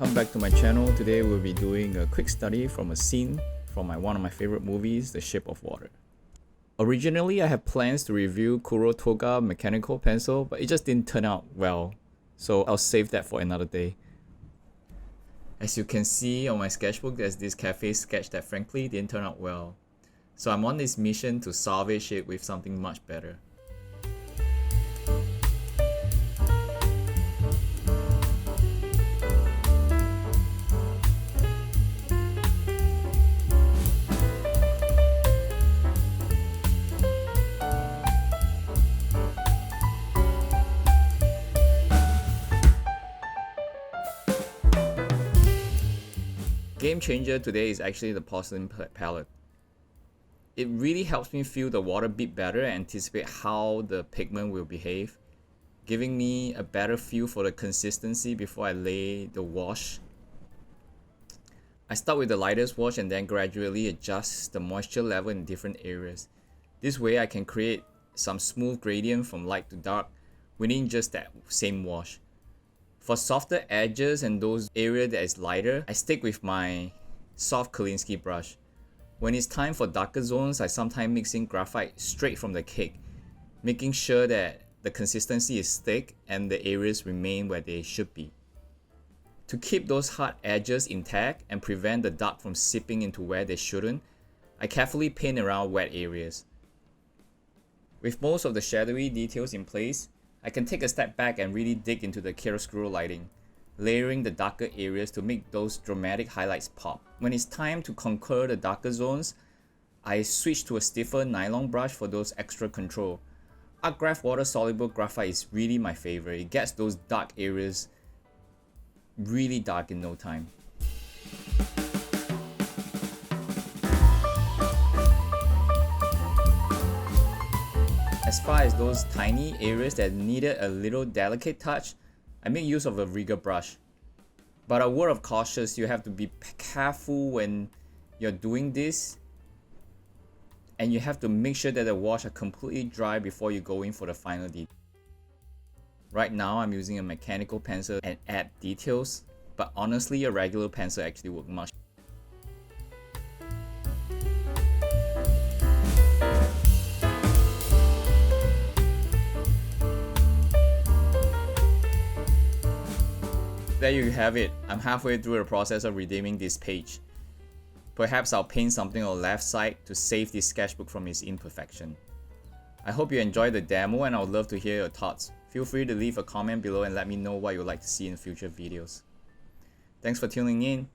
Welcome back to my channel. Today we'll be doing a quick study from a scene from one of my favorite movies, The Shape of Water. Originally, I had plans to review Kurotoga mechanical pencil, but it just didn't turn out well, so I'll save that for another day. As you can see on my sketchbook, there's this cafe sketch that frankly didn't turn out well. So I'm on this mission to salvage it with something much better. Game changer today is actually the porcelain palette. It really helps me feel the water bit better and anticipate how the pigment will behave, giving me a better feel for the consistency before I lay the wash. I start with the lightest wash and then gradually adjust the moisture level in different areas. This way I can create some smooth gradient from light to dark within just that same wash. For softer edges and those areas that is lighter, I stick with my soft Kolinsky brush. When it's time for darker zones, I sometimes mix in graphite straight from the cake, making sure that the consistency is thick and the areas remain where they should be. To keep those hard edges intact and prevent the dark from seeping into where they shouldn't, I carefully paint around wet areas. With most of the shadowy details in place, I can take a step back and really dig into the chiaroscuro lighting, layering the darker areas to make those dramatic highlights pop. When it's time to conquer the darker zones, I switch to a stiffer nylon brush for those extra control. Artgraf water-soluble graphite is really my favorite. It gets those dark areas really dark in no time. As far as those tiny areas that needed a little delicate touch, I make use of a rigger brush. But a word of caution, you have to be careful when you're doing this, and you have to make sure that the wash are completely dry before you go in for the final detail. Right now I'm using a mechanical pencil and add details, but honestly a regular pencil actually works much. There you have it. I'm halfway through the process of redeeming this page. Perhaps I'll paint something on the left side to save this sketchbook from its imperfection. I hope you enjoyed the demo and I would love to hear your thoughts. Feel free to leave a comment below and let me know what you'd like to see in future videos. Thanks for tuning in.